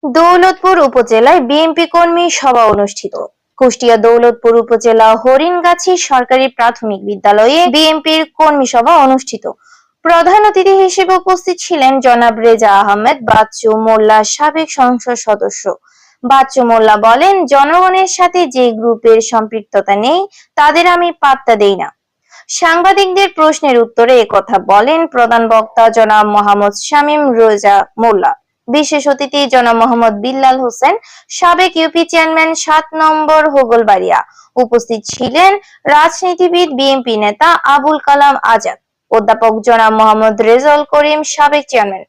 দৌলতপুর উপজেলায় বিএনপি কর্মী সভা অনুষ্ঠিত। কুষ্টিয়া দৌলতপুর উপজেলা হরিণগাছি সরকারি প্রাথমিক বিদ্যালয়ে বিএনপির কর্মী সভা অনুষ্ঠিত। প্রধান অতিথি হিসেবে উপস্থিত ছিলেন জনাব রেজা আহমেদ বাচ্চু মোল্লা, সাবেক সংসদ সদস্য। বাচ্চু মোল্লা বলেন, জনগণের সাথে যে গ্রুপের সম্পৃক্ততা নেই তাদের আমি পাত্তা দেই না। সাংবাদিকদের প্রশ্নের উত্তরে একথা বলেন প্রধান বক্তা জনাব মোহাম্মদ শামীম রেজা মোল্লা। বিশেষ অতিথি জনাব মোহাম্মদ বিল্লাল হোসেন, সাবেক ইউপি চেয়ারম্যান ৭ নম্বর হোগলবাড়িয়া। উপস্থিত ছিলেন রাজনীতিবিদ বিএনপি নেতা আবুল কালাম আজাদ, অধ্যাপক জনাব মোহাম্মদ রেজাউল করিম, সাবেক চেয়ারম্যান।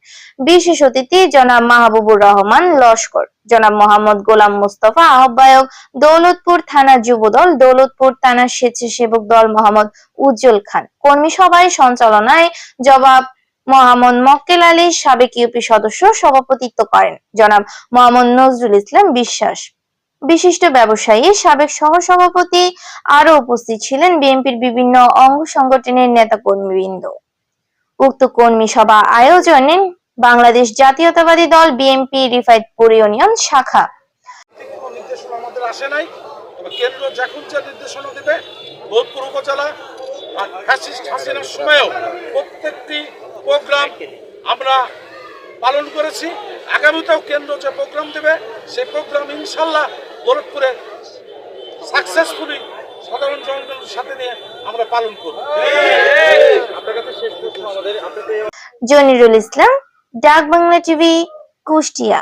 বিশেষ অতিথি জনাব মাহবুবুর রহমান লস্কর, জনাব মোহাম্মদ গোলাম মুস্তফা আহ্বায়ক, দৌলতপুর থানা যুবদল, দৌলতপুর থানা স্বেচ্ছাসেবক দল মোহাম্মদ উজ্জ্বল খান। কর্মী সভায় সঞ্চালনায় জনাব মোহাম্মদ মক্কেল আলী, সাবেক ইউপি সদস্য, সভাপতিত্ব করেন জনাব মোহাম্মদ নজরুল ইসলাম বিশ্বাস। বিশিষ্ট ব্যবসায়ী, সাবেক সহসভাপতি আরো উপস্থিত ছিলেন বিএনপির বিভিন্ন অঙ্গ সংগঠনের নেতা কর্মীবৃন্দ। উক্ত কর্মী সভা আয়োজনে বাংলাদেশ জাতীয়তাবাদী দল বিএনপি রিফাইতপুর ইউনিয়ন শাখা। আমাদের আসে নাই, তবে কেন্দ্র যখন যে নির্দেশনা দেবে, দৌলতপুর উপজেলা ফ্যাসিস্ট হাসিনার সময়ও প্রত্যেকটি প্রোগ্রাম আমরা পালন করেছি। আগামীতেও কেন্দ্র যে প্রোগ্রাম দেবে সেই প্রোগ্রাম ইনশাল্লাহ দৌলতপুরে সাকসেসফুলি সাধারণ জনগণের সাথে নিয়ে আমরা পালন করব। জনিরুল ইসলাম, ডাক বাংলা টিভি, কুষ্টিয়া।